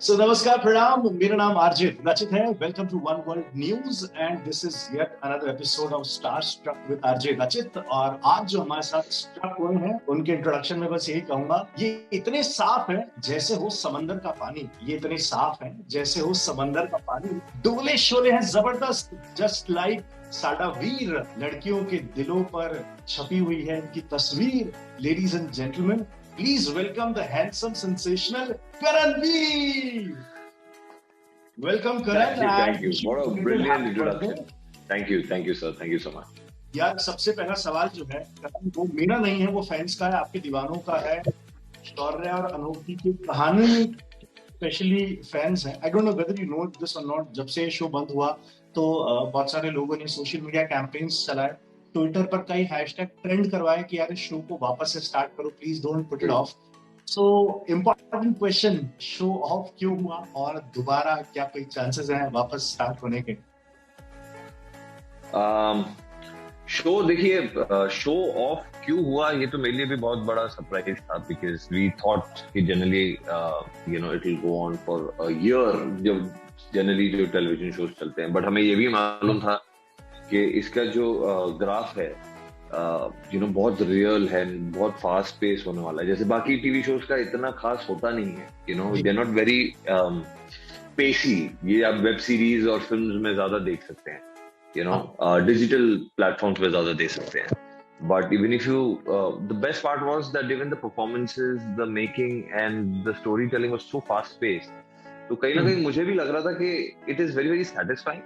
So नमस्कार प्रणाम मेरा नाम आरजे रचित है welcome to One World News and this is yet another episode of Star Struck with RJ Rachit. और आज जो हमारे साथ स्ट्रक हुए हैं उनके इंट्रोडक्शन में बस यही कहूंगा, ये इतने साफ है जैसे हो समंदर का पानी। ये इतने साफ है जैसे हो समंदर का पानी। डोले शोले हैं जबरदस्त, जस्ट लाइक साडा वीर। लड़कियों के दिलों पर छपी हुई है इनकी तस्वीर। Ladies and gentleman, please welcome the handsome, sensational Karan V. Welcome, Karan. Thank you. What a brilliant introduction. Birthday. Thank you, sir. Thank you so much. यार सबसे पहला सवाल जो है करण, वो मेरा नहीं है, वो फैंस का है, आपके दीवानों का है। शौर्य और अनोखी की कहानी स्पेशली फैंस हैं। आई don't know whether you know this और नॉट। जब से शो बंद हुआ तो बहुत सारे लोगों ने सोशल मीडिया कैंपेन्स चलाए, ट्विटर पर कई हैशटैग ट्रेंड करवाए कि यार इस शो को वापस से स्टार्ट करो, please don't put it of. So important question, show off क्यों हुआ और दोबारा क्या कोई चांसेस हैं वापस स्टार्ट होने के? शो देखिए, शो ऑफ क्यों हुआ ये तो मेरे लिए भी बहुत बड़ा सरप्राइज था, बिकॉज वी थॉट कि generally it will go on for a year, जब जनरली जो टेलीविजन शोज चलते हैं। बट हमें ये भी मालूम था कि इसका जो ग्राफ है बहुत रियल है, बहुत फास्ट पेस होने वाला है। जैसे बाकी टीवी शोज का इतना खास होता नहीं है, दे आर नॉट वेरी पेसी। ये आप वेब सीरीज और फिल्म्स में ज्यादा देख सकते हैं, डिजिटल प्लेटफॉर्म्स पे ज्यादा देख सकते हैं। But even if you the best part was that even the performances, the making and the story telling was so fast paced. तो कहीं ना कहीं मुझे भी लग रहा था कि it is very very satisfying.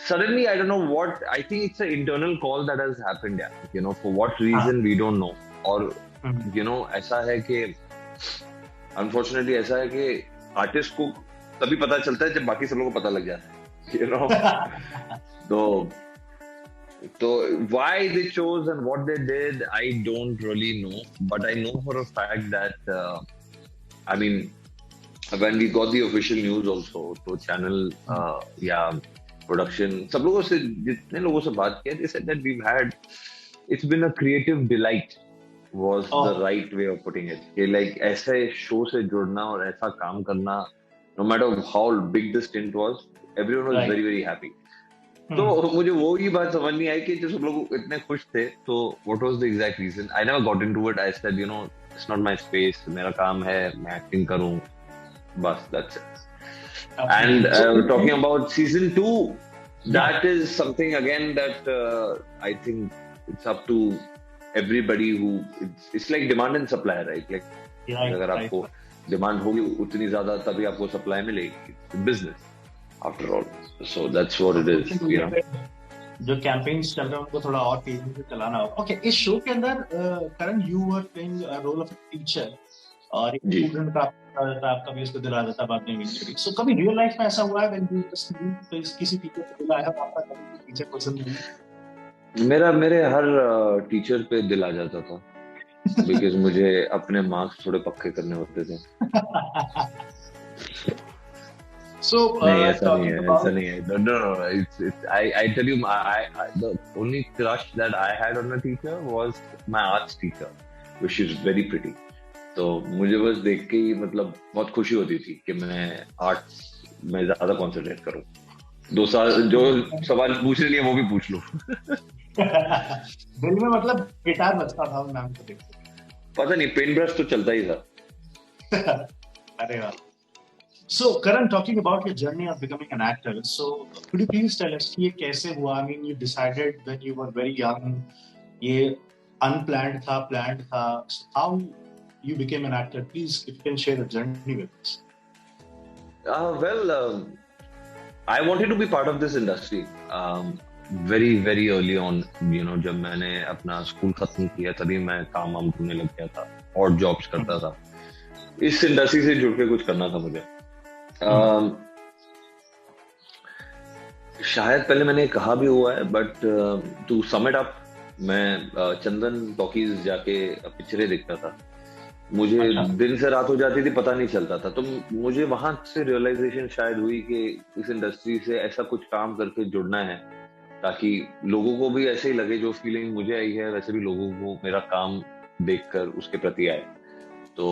Suddenly, I don't know what, I think it's an internal call that has happened, for what reason we don't know. और ऐसा है कि unfortunately ऐसा है कि आर्टिस्ट को तभी पता चलता है जब बाकी सब लोगों को पता लग जाता है, तो why they chose and what they did, I don't really know, but I know for a fact that when we got the official news also, तो channel या प्रोडक्शन सब लोगों से, जितने लोगों से बात किया, they said that we've had, it's been a creative delight was the right way of putting it. कि like ऐसे शो से जुड़ना और ऐसा काम करना, no matter how big the stint was, everyone was very very happy. तो मुझे वो ही बात समझ नहीं आई कि जो सब लोग इतने खुश थे, तो what was the exact reason? I never got into it. I said, it's not my space. मेरा काम है, मैं एक्टिंग करूं, बस, that's it. And talking about season 2, that is something again that I think it's up to everybody who, it's like demand and supply, right? Like अगर आपको demand होगी उतनी ज्यादा तभी आपको supply मिलेगी, business after all. So that's what it is, जो campaigns चल रहे हैं उनको थोड़ा और तेजी से चलाना होगा। ओके, इस शो के अंदर Karan, you were playing role of teacher और एक स्टूडेंट का आपका भी उसको दिला देता बाद में। सो कभी रियल लाइफ में ऐसा हुआ है व्हेन यू जस्ट किसी टीचर को दिलाया आपका, कभी टीचर पसंद नहीं? मेरे हर टीचर पे दिल आ जाता था, बिकॉज मुझे अपने मार्क्स थोड़े पक्के करने होते थे। So नहीं, ऐसा नहीं है। No, I tell you, the only crush that I had on a teacher was my arts teacher, which is very pretty. तो मुझे बस देख के ही बहुत खुशी होती थी कि मैं आर्ट्स में ज्यादा कॉन्सेंट्रेट करूं। 2 साल जो सवाल पूछने लिए वो भी पूछ लो। दिल में गिटार बजता था मैम को देख के। पता नहीं, पेन ब्रश तो चलता ही था। अरे वाह। So Karan, talking about your journey of becoming an actor, so could you please tell us ये कैसे हुआ? I mean, you decided when you were very young, ये unplanned था, planned था, how you became an actor? Please, if you can share the journey with us. I wanted to be part of this industry very very early on. जब मैंने अपना school खत्म किया तभी मैं काम ढूंढने लग गया था और जॉब्स करता था। इस इंडस्ट्री से जुड़ के कुछ करना था मुझे। शायद पहले मैंने कहा भी हुआ है, but to sum it up, मैं चंदन टॉकीज जाके पिक्चरें देखता था। मुझे दिन से रात हो जाती थी, पता नहीं चलता था। तो मुझे वहां से रियलाइजेशन शायद हुई कि इस इंडस्ट्री से ऐसा कुछ काम करके जुड़ना है ताकि लोगों को भी ऐसे ही लगे, जो फीलिंग मुझे आई है वैसे भी लोगों को मेरा काम देखकर उसके प्रति आए। तो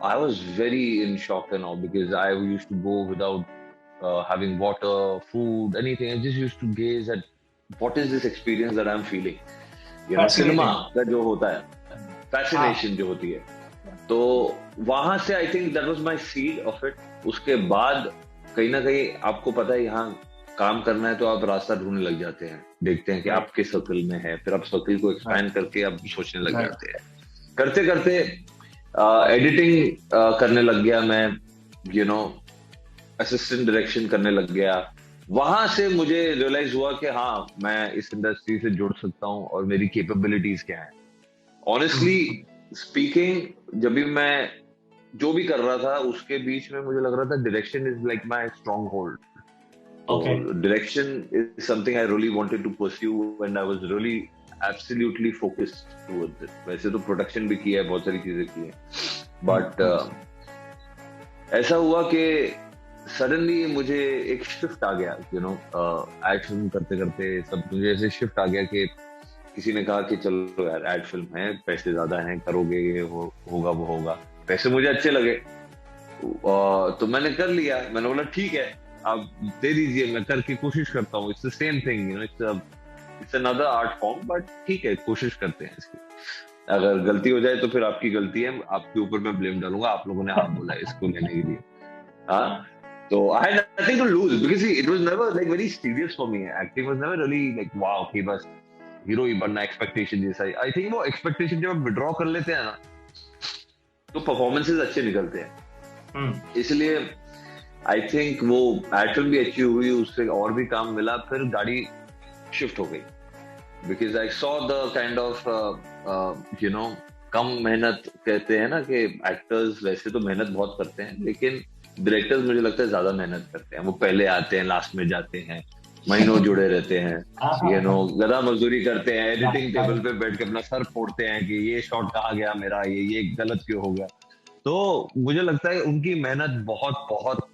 I was very in shock and all because I used to go without having water, food, anything. I just used to gaze at what is this experience that I'm feeling. You know, cinema Fascinating. का जो होता है, हाँ. fascination जो होती है. तो वहां से I think that was my seed of it. उसके बाद कहीं ना कहीं आपको पता है यहाँ काम करना है तो आप रास्ता ढूंढने लग जाते हैं, देखते हैं कि Right. आप किस सर्कल में है, फिर आप सर्कल को एक्सपैंड करके आप सोचने लग Right. जाते हैं. करते करते एडिटिंग करने लग गया मैं, यू नो, असिस्टेंट डायरेक्शन करने लग गया. वहां से मुझे रियलाइज हुआ कि हाँ मैं इस इंडस्ट्री से जुड़ सकता हूँ और मेरी कैपेबिलिटीज क्या है. ऑनेस्टली स्पीकिंग, जब भी मैं जो भी कर रहा था उसके बीच में मुझे लग रहा था direction is like my strong hold. Okay. Direction is something I really wanted to pursue and I was really absolutely focused towards it. वैसे तो प्रोडक्शन भी किया है, बहुत सारी चीजें की है, बट ऐसा हुआ कि सडनली मुझे एक शिफ्ट आ गया, यू नो, एड फिल्म करते करते सब मुझे ऐसे शिफ्ट आ गया कि किसी ने कहा कि चलो यार एड फिल्म है, पैसे ज्यादा हैं, करोगे, ये होगा वो होगा. पैसे मुझे अच्छे लगे तो मैंने कर लिया. मैंने बोला ठीक है, आप दे दीजिए, मैं करके कोशिश करता हूँ. It's the same thing, you know, it's another art form, but ठीक है, कोशिश करते हैं इसकी. अगर गलती हो जाए तो फिर आपकी गलती है, आपके ऊपर मैं ब्लेम डालूंगा, आप लोगों ने हाँ बोला इसको लेने के लिए. हाँ, so I had nothing to lose because see, it was never like very serious for me. Acting was never really like wow कि बस हीरो ही बनना, एक्सपेक्टेशन जैसा. आई थिंक वो एक्सपेक्टेशन जब आप विड्रॉ कर लेते हैं ना तो परफॉर्मेंसेस अच्छे निकलते हैं. इसलिए आई थिंक वो एड फिल्म भी अच्छी हुई, उससे और भी काम मिला, फिर गाड़ी शिफ्ट हो गई because I saw the kind of you know, कम मेहनत कहते हैं ना कि एक्टर्स वैसे तो मेहनत बहुत करते हैं, लेकिन डायरेक्टर्स मुझे लगता है ज्यादा मेहनत करते हैं. वो पहले आते हैं, लास्ट में जाते हैं, महीनों जुड़े रहते हैं, यू नो, गधा मजदूरी करते हैं, एडिटिंग टेबल पे बैठ के अपना सर फोड़ते हैं कि ये शॉट कहाँ गया मेरा, ये गलत क्यों हो गया. तो मुझे लगता है उनकी मेहनत बहुत बहुत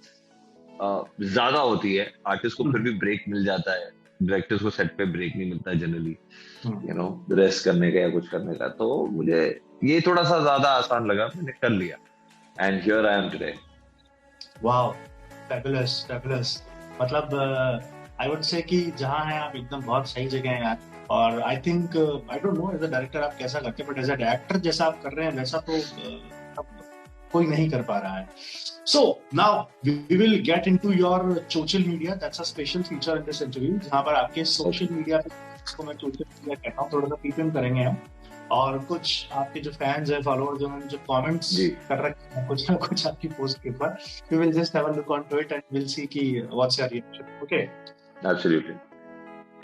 ज्यादा होती है. आर्टिस्ट को फिर भी ब्रेक मिल जाता है, डायरेक्टर्स को सेट पे ब्रेक नहीं मिलता है जनरली, यू नो, रेस्ट करने का या कुछ करने का. तो मुझे ये थोड़ा सा ज्यादा आसान लगा, मैंने कर लिया, and here I am today. Wow, fabulous fabulous. मतलब आई वुड से कि जहाँ हैं आप एकदम बहुत सही जगह हैं यार. और I think I don't know as a director आप कैसा करते हैं, बट एज अ डायरेक्टर जैसा आप कर रहे हैं वैसा तो कोई नहीं कर पा रहा है. So now we will get into your social media. That's a special feature in this interview. जहाँ पर आपके social media पे, इसको मैं social media कहता हूँ, थोड़ा सा पीपीएम करेंगे हम. और कुछ आपके जो फैंस हैं, फॉलोअर्स हैं, जो कमेंट्स कर रखे हैं कुछ ना कुछ आपकी पोस्ट के ऊपर, we will just have a look onto it and we'll see कि what's your reaction. Okay? Absolutely.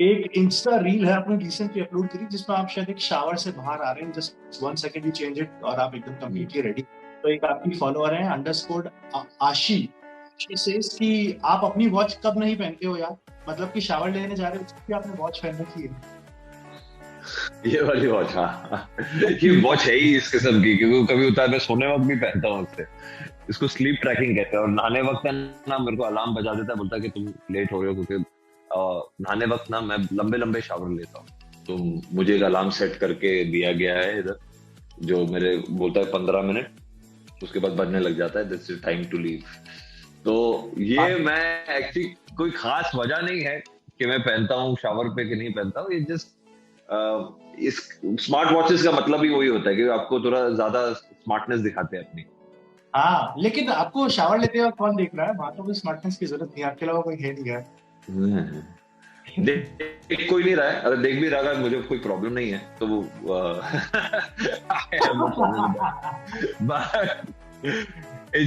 एक इंस्टा रील है आपने रिसेंटली अपलोड करी जिसमें आप शायद एक शावर से बाहर आ रहे हैं, just 1 second you change it और आप एकदम कंप्लीटली रेडी. तो एक आपकी फॉलोअर है अंडरस्कोर आशी, शी सेज कि आप अपनी वॉच कब नहीं पहनते हो यार, मतलब कि शावर लेने जा रहे हो उसकी आपने वॉच पहन रखी है. ये वाली वॉच, हाँ, ये वॉच है ही इस किस्म की, क्योंकि कभी होता है मैं सोने वक्त भी पहनता हूँ उससे. इसको स्लीप ट्रैकिंग कहते हैं. और नहाने वक्त ना मेरे को अलार्म बजा देता है, बोलता है कि तुम लेट हो रहे हो, क्योंकि नहाने वक्त ना मैं लंबे लंबे शावर लेता हूँ. तो मुझे एक अलार्म सेट करके दिया गया है इधर, जो मेरे बोलता है 15 मिनट, उसके बाद बजने लग जाता है this is time to leave. तो ये मैं एक्चुअली कोई खास वजह नहीं है कि मैं पहनता हूँ शावर पे कि नहीं पहनता हूँ. ये जस्ट इस स्मार्ट वॉचेस का मतलब ही वही होता है कि आपको थोड़ा ज्यादा स्मार्टनेस दिखाते हैं अपनी. हाँ, लेकिन आपको शावर लेते हुए कौन देख रहा है, वहां तो कोई स्मार्टनेस की जरूरत नहीं है, आपके अलावा कोई है नहीं है. देख कोई नहीं रहा है, अगर देख भी रहा है मुझे कोई प्रॉब्लम नहीं है, तो वो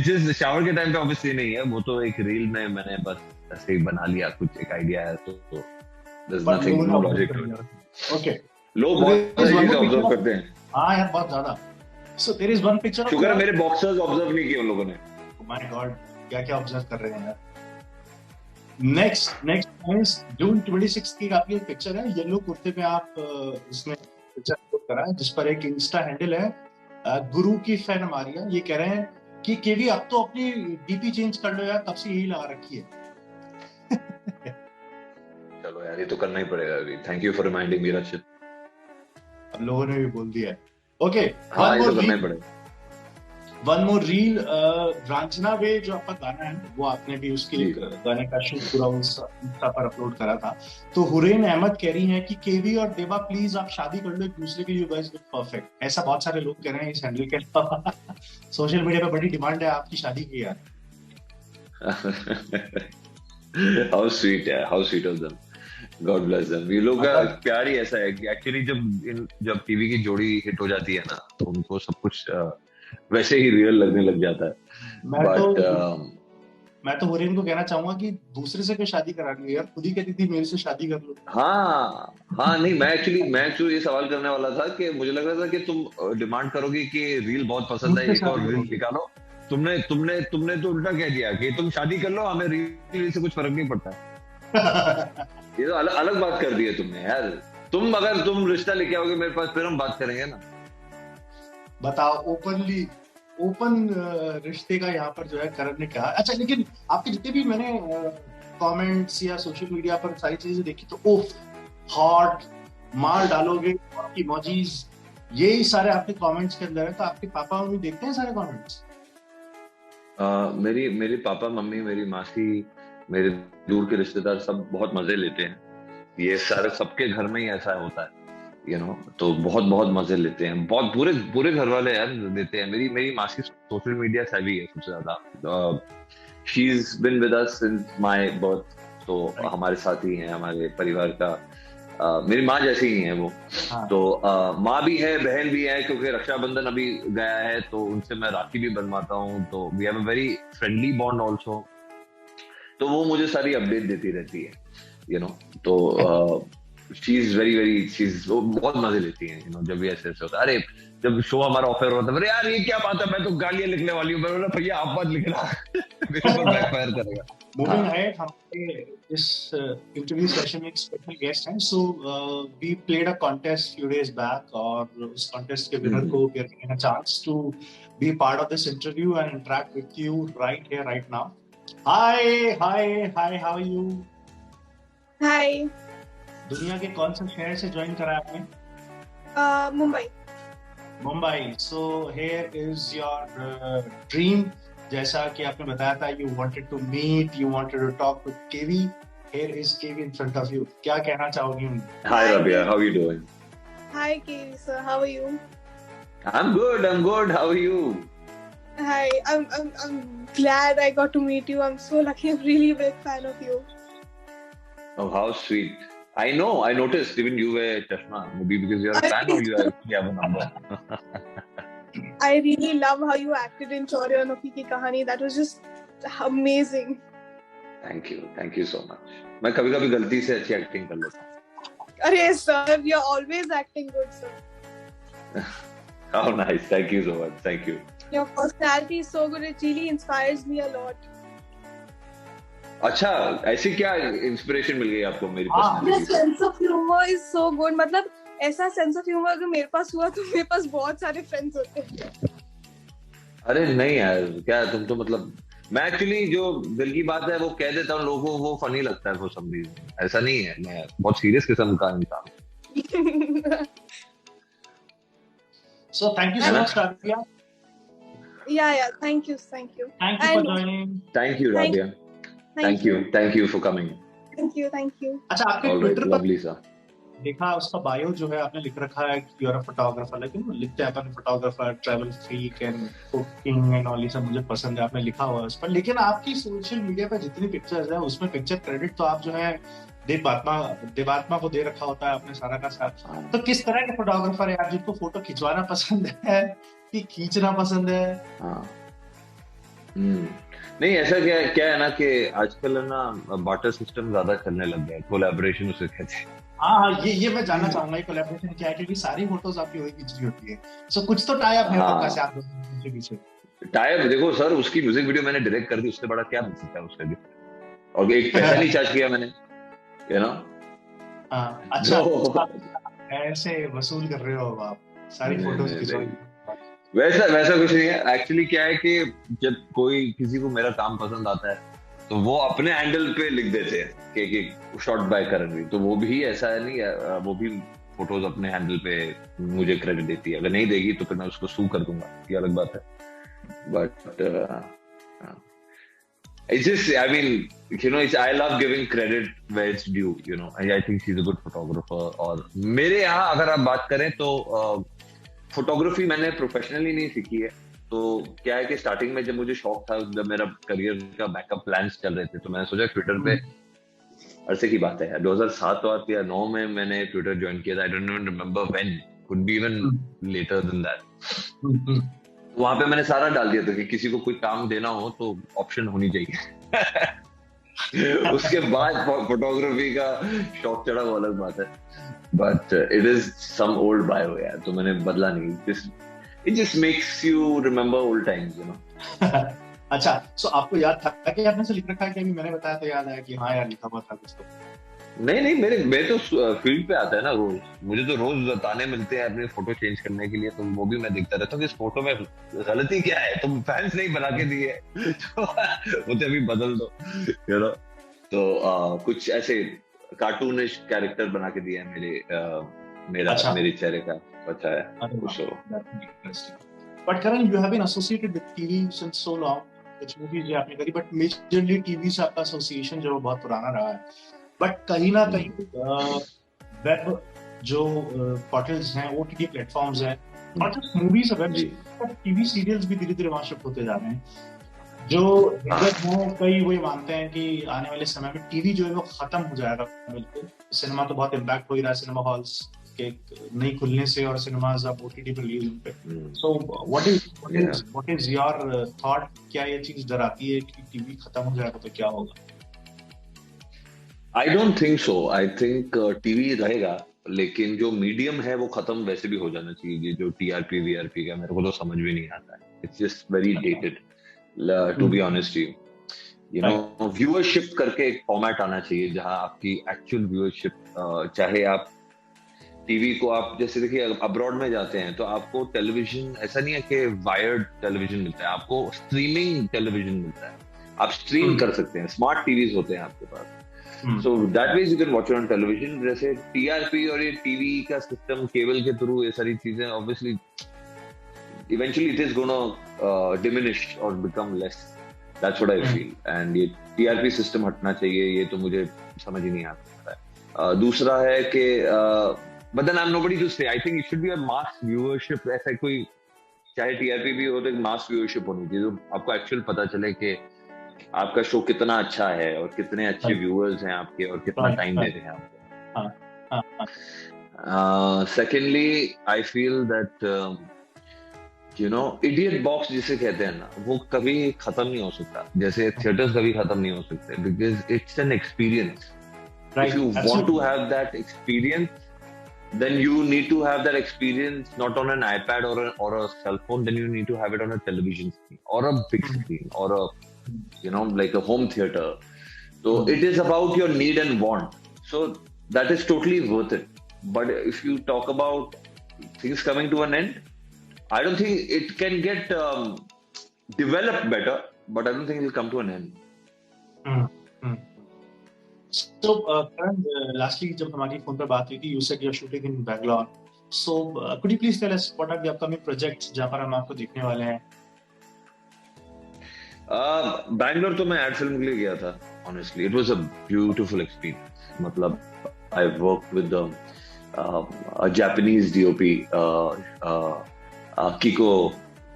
जस्ट शावर के टाइम पे ऑब्वियसली नहीं है, वो तो एक रील में मैंने बस ऐसे ही बना लिया, कुछ एक आइडिया है, तो there's nothing, no logic to it. Okay. लोग बहुत चीजें ऑब्जर्व करते हैं. हाँ यार, बहुत ज्यादा. So there is one picture. शुक्र है मेरे बॉक्सर्स ऑब्जर्व नहीं किए उन लोगों ने. Oh my God, क्या क्या ऑब्जर्व कर रहे हैं यार. नेक्स्ट जून 26 की आपकी एक पिक्चर है, येलो कुर्ते पे आप इसमें पिक्चर अपलोड करा है, जिस पर एक इंस्टा हैंडल है गुरु की फैन मारिया. ये कह रहे हैं कि केवी अब तो अपनी डीपी चेंज कर लो यार, तब से यही लगा रखी है. चलो यार, ये तो करना ही पड़ेगा अभी. Thank you for reminding me रचित. अब लोगों ने भी बोल दिया है. ओके, हाँ, ये तो करना ही पड़ेगा. वन मोर रील, रांझना वे जो आपका गाना है वो आपने भी उसके जी। एक गाने का शूट पूरा इंस्टा पर अपलोड करा था। तो हुरैन अहमद कह रही हैं कि केवी और देवा प्लीज आप शादी कर लो एक दूसरे के लिए, यू गाइस लुक परफेक्ट। ऐसा बहुत सारे लोग कह रहे हैं इस हैंडल के अलावा। सोशल मीडिया पे बड़ी डिमांड है आपकी शादी की यार। हाउ स्वीट है, how sweet of them, God bless them. ये लोग का प्यार ही ऐसा है कि एक्चुअली जब टीवी की जोड़ी हिट हो जाती है ना तो उनको सब कुछ वैसे ही रियल लगने लग जाता है। मैं तो हुरैन को कहना चाहूंगा कि दूसरे से क्यों शादी करा रही है यार, खुद ही कहती थी मेरे से शादी कर लो। हाँ नहीं, मैं एक्चुअली ये सवाल करने वाला था कि मुझे लग रहा था कि तुम डिमांड करोगी कि रील बहुत पसंद है, एक और रील निकालो। तुमने तो उल्टा कह दिया कि तुम शादी कर लो, हमें रील से कुछ फर्क नहीं पड़ता। ये तो अलग बात कर दी है तुमने यार। अगर तुम रिश्ता लेके आओगे मेरे पास फिर हम बात करेंगे ना। बताओ, ओपन रिश्ते का यहाँ पर जो है करण ने कहा। अच्छा, लेकिन आपके जितने भी मैंने कमेंट्स या सोशल मीडिया पर सारी चीजें देखी तो ओफ, हॉट, मार डालोगे, आपकी मौजीज, यही सारे आपके कमेंट्स के अंदर है। तो आपके पापा मम्मी देखते हैं सारे कमेंट्स? मेरे पापा मम्मी, मेरी मासी, मेरे दूर के रिश्तेदार सब बहुत मजे लेते हैं। ये सारे सबके घर में ही ऐसा होता है, तो बहुत बहुत मजे लेते हैं, बहुत पूरे घर वाले यार लेते हैं। मेरी मासी सोशल मीडिया सेवी है सबसे ज्यादा। She is been with us since my birth, तो हमारे साथ ही है हमारे परिवार का। मेरी माँ जैसी ही है वो। हाँ। तो माँ भी है, बहन भी है, क्योंकि रक्षाबंधन अभी गया है तो उनसे मैं राखी भी बनवाता हूँ, तो we have a very friendly bond also. तो वो मुझे सारी अपडेट देती रहती है, तो शीज बहुत मजे लेती है, जब भी ऐसे होता है। अरे जब शो हमारा ऑफर होता है, अरे यार ये क्या बात है, मैं तो गालियां लिखने वाली हूँ। मैं बोला भैया आप मत लिखना, मेरे ऊपर बैकफायर करेगा। मूविंग अहेड, हमारे इस इंटरव्यू सेशन में एक स्पेशल गेस्ट हैं। So we played a contest few days back, और उस कॉन्टेस्ट के विनर को we are giving a chance to be part of this interview and interact with you right here right now. Hi, how are you? Hi. दुनिया के कौन से शहर से ज्वाइन करा आपने? Mumbai. So here is your dream, जैसा कि आपने बताया था, you wanted to meet, you wanted to talk with KV. Here is KV in front of you. क्या कहना चाहोगी? Hi Rabia, how are you doing? Hi KV sir, how are you? I'm good. How are you? Hi, I'm glad I got to meet you. I'm so lucky. I'm really a big fan of you. Oh, how sweet. I know. I noticed even you wear chashma. Maybe because you're a fan or you actually have a number. I really love how you acted in Chauri aur Anokhi ki kahani. That was just amazing. Thank you so much. मैं कभी-कभी गलती से अच्छी acting कर लेता हूँ। अरे sir, you're always acting good, sir. How nice. Thank you so much. Thank you. Your personality is so good. It really inspires me a lot. अच्छा, ऐसी क्या इंस्पिरेशन मिल गई आपको मेरी पर्सनालिटी से? Your sense of humor is so good. मतलब ऐसा sense of humour अगर मेरे पास हुआ तो मेरे पास बहुत सारे फ्रेंड्स होते हैं। अरे नहीं यार, क्या तुम तो मतलब, मैं एक्चुअली जो दिल की बात है वो कह देता हूँ लोगों को, वो फनी लगता है फॉर सम रीजन। ऐसा नहीं है, मैं बहुत सीरियस किस्म का इंसान। So thank you so much, Rabia. Yeah. Thank you. Thank you for joining. Thank you, Rabia. Thank you for coming. Thank you. अच्छा, आपके ट्विटर पर देखा, उसका बायो जो है आपने लिख रखा है कि you're a photographer, लेकिन वो लिखते हैं अपन photographer, travel freak and cooking and all, ये सब मुझे पसंद है, आपने लिखा हुआ है उस पर। लेकिन आपकी सोशल मीडिया पर जितनी पिक्चर्स है उसमें पिक्चर क्रेडिट तो आप जो है देवात्मा को दे रखा होता है आपने सारा का सारा। तो किस तरह के फोटोग्राफर है आप, जिनको फोटो खिंचवाना पसंद है कि खींचना पसंद है? नहीं, ऐसा क्या है ना कि आजकल है ना बार्टर सिस्टम ज्यादा चलने लग गया है, कोलैबोरेशन उसे कहते हैं। हाँ, ये मैं जानना चाहूंगा ये कोलैबोरेशन क्या है, क्योंकि सारी फोटोज आपकी वही खींच रही होती है। सो कुछ तो टाई अप है कैसे आप दोनों के पीछे? टाई अप देखो सर, उसकी म्यूजिक वीडियो मैंने डायरेक्ट कर दी, उससे बड़ा क्या मिल सकता है उसका गिफ्ट? और एक पैसा नहीं चार्ज किया मैंने, अच्छा, ऐसे वसूल कर रहे हो आप सारी फोटोज खिंचवाई? वैसा कुछ नहीं है। एक्चुअली क्या है कि जब कोई किसी को मेरा काम पसंद आता है तो वो अपने हैंडल पे लिख देते हैं कि शॉट बाय करणवीर, तो वो भी ऐसा है नहीं है, वो भी फोटोज अपने हैंडल पे मुझे क्रेडिट देती है। अगर नहीं देगी तो फिर मैं उसको सू कर दूंगा, ये अलग बात है। but it's just, I mean, I love giving credit where it's due, I think she's a good photographer. और मेरे यहाँ अगर आप बात करें तो फोटोग्राफी मैंने प्रोफेशनली नहीं सीखी है. तो क्या है कि स्टार्टिंग में जब मुझे शौक था, जब मेरा करियर का बैकअप प्लान्स चल रहे थे, तो मैंने सोचा ट्विटर पे, अरसे की बात है 2007 या 2009 में मैंने ट्विटर ज्वाइन किया था. I don't even remember when, could be even later than that. वहां पे मैंने सारा डाल दिया था कि किसी को कोई काम देना हो तो ऑप्शन होनी चाहिए. उसके बाद फोटोग्राफी का शौक चढ़ा, वो अलग बात है. But it is some old bio यार, तो मैंने बदला नहीं. It just makes you remember old times. अच्छा, सो आपको याद था कि आपने से लिख रखा है कि अभी मैंने बताया तो याद आया कि हाँ यार लिखा हुआ था कुछ तो? नहीं, मेरे तो फील्ड पे आता है ना रोज. मुझे तो रोज ताने मिलते हैं अपने फोटो चेंज करने के लिए, तो वो भी मैं देखता रहता हूँ कि इस फोटो में गलती क्या है, तुम फैंस नहीं बना के दिए तो वो तो अभी बदल दो. तो कुछ ऐसे कार्टूनिश कैरेक्टर बना के दिया है मेरे चेहरे का. अच्छा है. But Karan, you have been associated with TV since so long. कुछ मूवीज जो आपने करी, बट मेजरली टीवी से आपका एसोसिएशन जो बहुत पुराना रहा है. बट कहीं ना कहीं वेब जो पोर्टल्स हैं, ओटीटी प्लेटफॉर्म्स हैं, और just movies web TV serials भी धीरे धीरे वहां शिफ्ट होते जा रहे हैं. जो कई वही मानते हैं कि आने वाले समय में टीवी जो है वो खत्म हो जाएगा बिल्कुल. सिनेमा तो बहुत इम्पैक्ट हो ही रहा है सिनेमा हॉल्स के नहीं खुलने से, और सिनेमाज अब ओटीटी पे रिलीज पे. So what is your thought? क्या ये चीज डराती है कि टीवी खत्म हो जाएगा तो क्या होगा? I don't think so. I think TV रहेगा, लेकिन जो मीडियम है वो खत्म वैसे भी हो जाना चाहिए. ये जो टीआरपी वीआरपी का मेरे को तो समझ भी नहीं आता है. It's just very dated, to be honest. Viewership करके एक फॉर्मेट आना चाहिए जहां आपकी एक्चुअल व्यूअरशिप, चाहे आप टीवी को, आप जैसे देखिए अब्रॉड में जाते हैं तो आपको टेलीविजन ऐसा नहीं है कि वायर्ड टेलीविजन मिलता है, आपको स्ट्रीमिंग टेलीविजन मिलता है. आप स्ट्रीम कर सकते हैं, स्मार्ट टीवीज होते हैं आपके पास. So that way you can watch it on television. जैसे टीआरपी और ये टीवी का सिस्टम, केबल के थ्रू ये सारी चीजें, obviously eventually it is gonna diminish or become less. That's what I feel. And ये टीआरपी सिस्टम हटना चाहिए, ये तो मुझे समझ ही नहीं आता है. दूसरा है कि but then I'm nobody to say. I think it should be a mass viewership. ऐसा कोई, चाहे टीआरपी भी हो तो mass viewership होनी चाहिए, तो आपको एक्चुअल पता चले कि आपका शो कितना अच्छा है और कितने अच्छे व्यूअर्स हैं आपके और कितना टाइम दे रहे हैं आपको. Secondly I feel that idiot box जिसे कहते हैं ना, वो कभी खत्म नहीं हो सकता. जैसे थिएटर्स कभी खत्म नहीं हो सकते, because it's an experience. If you want to have that experience, then you need to have that experience not on an iPad or a cell phone. Then you need to have it on a television screen or a big screen or a like a home theater. So it is about your need and want. So that is totally worth it. But if you talk about things coming to an end, I don't think it can get developed better, but I don't think it will come to an end. So, Karan, lastly, जब हमारी phone पर बात हुई थी, you said you're shooting in Bangalore. So, could you please tell us what are the upcoming projects जहाँ पर हम आपको देखने वाले हैं? बैंगलोर तो मैं एड फिल्म के लिए गया था. Honestly, it was a beautiful experience. मतलब, I worked with a Japanese DOP,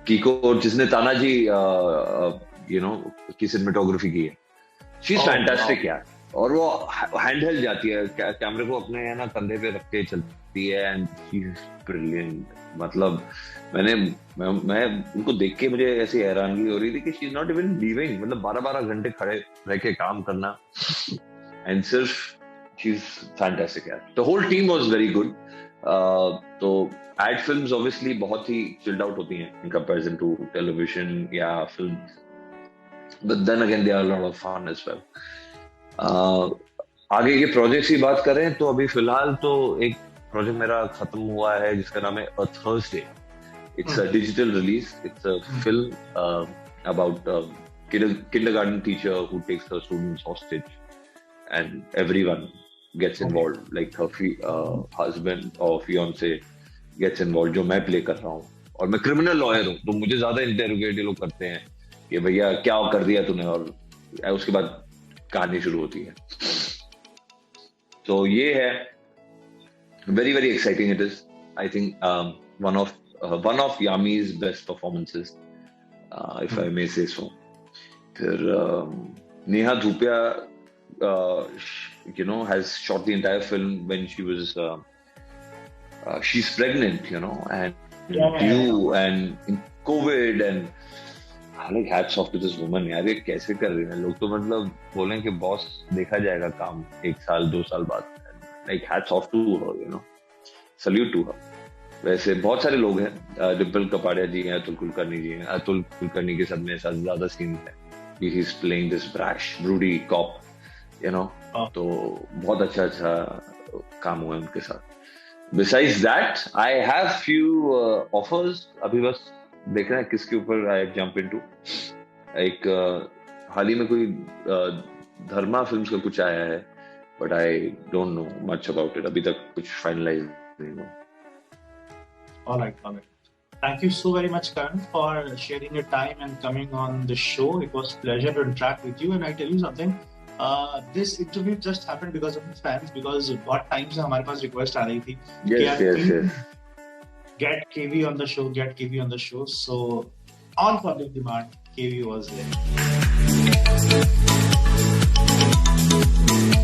Kiko, जिसने तानाजी, की सिनेमेटोग्राफी की है. She's fantastic यार. और वो हैंडहेल्ड जाती है, कैमरे को अपने है ना कंधे पे रख के चलती है, एंड शी इज ब्रिलियंट. मतलब मैं उनको देख के मुझे ऐसी हैरानगी हो रही थी कि she is not even leaving. मतलब 12 घंटे खड़े रह के काम करना, एंड सिर्फ शी इज फैंटास्टिक यार. The whole team was very good. तो एड फिल्म्स ऑब्वियसली बहुत ही चिल्ड आउट होती हैं इन कंपैरिजन टू टेलीविजन या film, but then again they are lot of fun as well. आगे के प्रोजेक्ट्स की बात करें तो अभी फिलहाल तो एक प्रोजेक्ट मेरा खत्म हुआ है जिसका नाम है a Thursday. It's a digital release. It's a film about kindergarten teacher who takes her students hostage, and everyone gets involved, like her husband or fiance gets involved, जो मैं प्ले कर रहा हूँ. और मैं क्रिमिनल लॉयर हूँ, तो मुझे ज्यादा इंटेरोगेट ये लोग करते हैं कि भैया क्या कर दिया तूने, और उसके बाद कहानी शुरू होती है. तो ये है, very very exciting it is. I think one of Yami's best performances, if I may say so. फिर Neha Dhupia has shot the entire film when she was she's pregnant, and due and in COVID, and like hats off to this woman. यार ये कैसे कर रही है. लोग तो मतलब बोलें कि बॉस देखा जाएगा काम 1 साल 2 साल बाद. Like hats off to her, salute to her. वैसे बहुत सारे लोग हैं, डिम्पल कपाड़िया जी हैं, अतुल कुलकर्णी जी हैं. अतुल कुलकर्णी के सब में ज्यादा सीन है. He is playing this brash, broody cop, तो बहुत अच्छा काम हुआ है उनके साथ. Besides that, I have few offers. अभी बस देखना है किसके ऊपर I jump into. एक हाल ही में कोई धर्मा फिल्म्स का कुछ आया है, but I don't know much about it. अभी तक कुछ finalize नहीं हुआ. All right. Thank you so very much, Karan, for sharing your time and coming on the show. It was a pleasure to interact with you. And I tell you something, this interview just happened because of the fans, because बहुत time से हमारे पास request आ रही थी. Yes. Get KV on the show. So on public demand, KV was there.